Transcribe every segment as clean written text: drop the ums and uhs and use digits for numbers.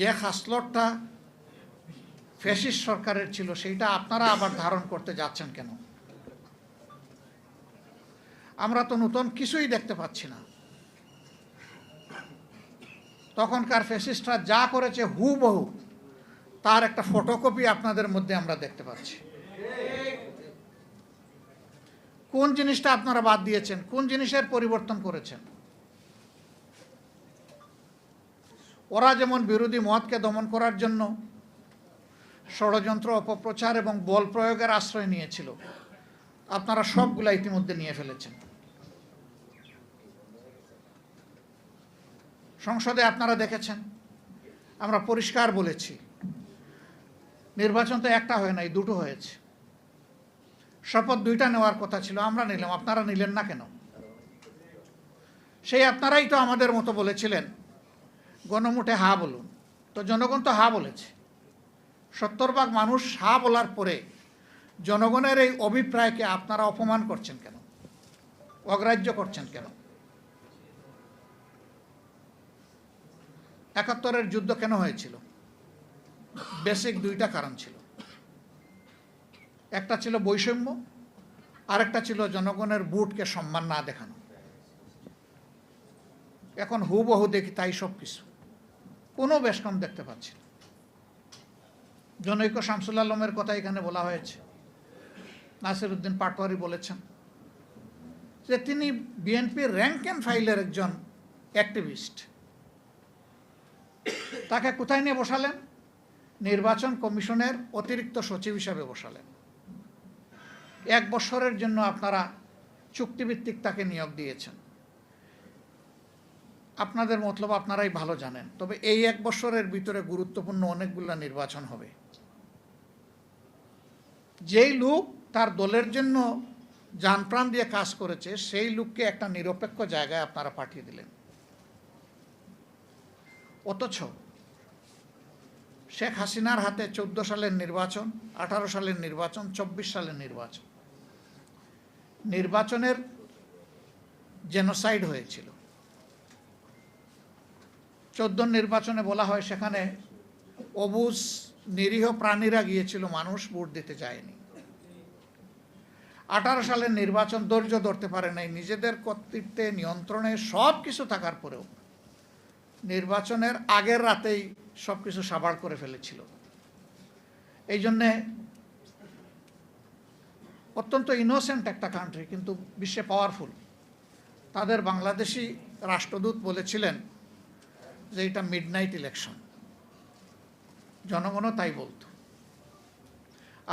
যে খাসলতটা ফ্যাসিস্ট সরকারের ছিল সেইটা আপনারা আবার ধারণ করতে যাচ্ছেন কেন? আমরা তো নতুন কিছুই দেখতে পাচ্ছি না। তখনকার ফ্যাসিস্টরা যা করেছে হুবহু তার একটা ফটোকপি আপনাদের মধ্যে আমরা দেখতে পাচ্ছি। কোন জিনিসটা আপনারা বাদ দিয়েছেন? কোন জিনিসের পরিবর্তন করেছেন? ওরা যেমন বিরোধী মতকে দমন করার জন্য ষড়যন্ত্র, অপপ্রচার এবং বল প্রয়োগের আশ্রয় নিয়েছিল, আপনারা সবগুলা ইতিমধ্যে নিয়ে ফেলেছেন। সংসদে আপনারা দেখেছেন, আমরা পরিষ্কার বলেছি, নির্বাচন তো একটা হয় নাই, দুটো হয়েছে। শপথ দুইটা নেওয়ার কথা ছিল, আমরা নিলাম, আপনারা নিলেন না কেন? সেই আপনারাই তো আমাদের মতো বলেছিলেন গণমুঠে হা বলুন, তো জনগণ তো হা বলেছে। 70% মানুষ হা বলার পরে জনগণের এই অভিপ্রায়কে আপনারা অপমান করছেন কেন? অগ্রাহ্য করছেন কেন? 71-এর যুদ্ধ কেন হয়েছিল? বেসিক দুইটা কারণ ছিল। একটা ছিল বৈষম্য, আরেকটা ছিল জনগণের ভোটকে সম্মান না দেখানো। এখন হুবহু দেখি তাই সব কিছু, কোনো বেশ কম দেখতে পাচ্ছি না। জনৈক শামসুল আলমের কথা এখানে বলা হয়েছে, নাসির উদ্দিন পাটোয়ারি বলেছেন যে তিনি বিএনপির র্যাঙ্ক অ্যান্ড ফাইলের একজন অ্যাক্টিভিস্ট। তাকে কোথায় নিয়ে বসালেন? নির্বাচন কমিশনের অতিরিক্ত সচিব হিসাবে বসালেন। 1 বছরের জন্য আপনারা চুক্তিভিত্তিক তাকে নিয়োগ দিয়েছেন। আপনাদের মতলব আপনারাই ভালো জানেন। তবে এই 1 বছরের ভিতরে গুরুত্বপূর্ণ অনেকগুলো নির্বাচন হবে। যেই লোক তার দলের জন্য জানপ্রাণ দিয়ে কাজ করেছে সেই লোককে একটা নিরপেক্ষ জায়গায় আপনারা পাঠিয়ে দিলেন। অথচ শেখ হাসিনার হাতে 14 সালের নির্বাচন, 18 সালের নির্বাচন, 24 সালের নির্বাচন, নির্বাচনের জেনোসাইড হয়েছিল। 14 নির্বাচনে বলা হয় সেখানে অবুঝ নিরীহ প্রাণীরা গিয়েছিল, মানুষ ভোট দিতে যায়নি। 18 সালের নির্বাচন ধৈর্য ধরতে পারে নাই, নিজেদের কর্তৃত্বে নিয়ন্ত্রণে সব কিছু থাকার পরেও নির্বাচনের আগের রাতেই সব কিছু সাবাড় করে ফেলেছিল। এই জন্যে অত্যন্ত ইনোসেন্ট একটা কান্ট্রি, কিন্তু বিশ্বে পাওয়ারফুল। তাদের বাংলাদেশি রাষ্ট্রদূত বলেছিলেন যে এটা মিডনাইট ইলেকশন। জনগণও তাই বলতো।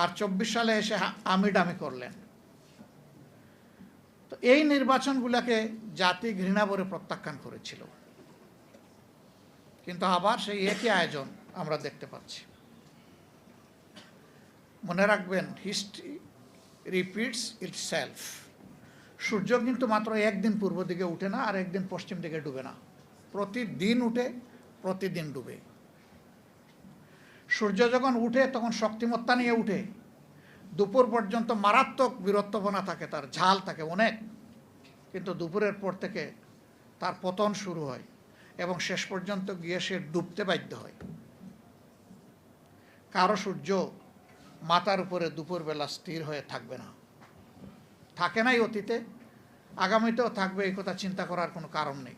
আর 24 সালে এসে আমিডামি করলেন। তো এই নির্বাচনগুলোকে জাতি ঘৃণা ভরে প্রত্যাখ্যান করেছিল, কিন্তু আবার সেই একই আয়োজন আমরা দেখতে পাচ্ছি। মনে রাখবেন, হিস্ট্রি রিপিটস ইটসেলফ। সূর্য কিন্তু মাত্র একদিন পূর্ব দিকে উঠে না আর একদিন পশ্চিম দিকে ডুবে না, প্রতিদিন উঠে, প্রতিদিন ডুবে। সূর্য যখন উঠে তখন শক্তিমত্তা নিয়ে উঠে, দুপুর পর্যন্ত মারাত্মক বীরত্বপনা থাকে, তার ঝাল থাকে অনেক, কিন্তু দুপুরের পর থেকে তার পতন শুরু হয় এবং শেষ পর্যন্ত গিয়ে সে ডুবতে বাধ্য হয়। কারো সূর্য মাথার উপরে দুপুরবেলা স্থির হয়ে থাকবে না, থাকে নাই অতীতে, আগামীতেও থাকবে, এই কথা চিন্তা করার কোনো কারণ নেই।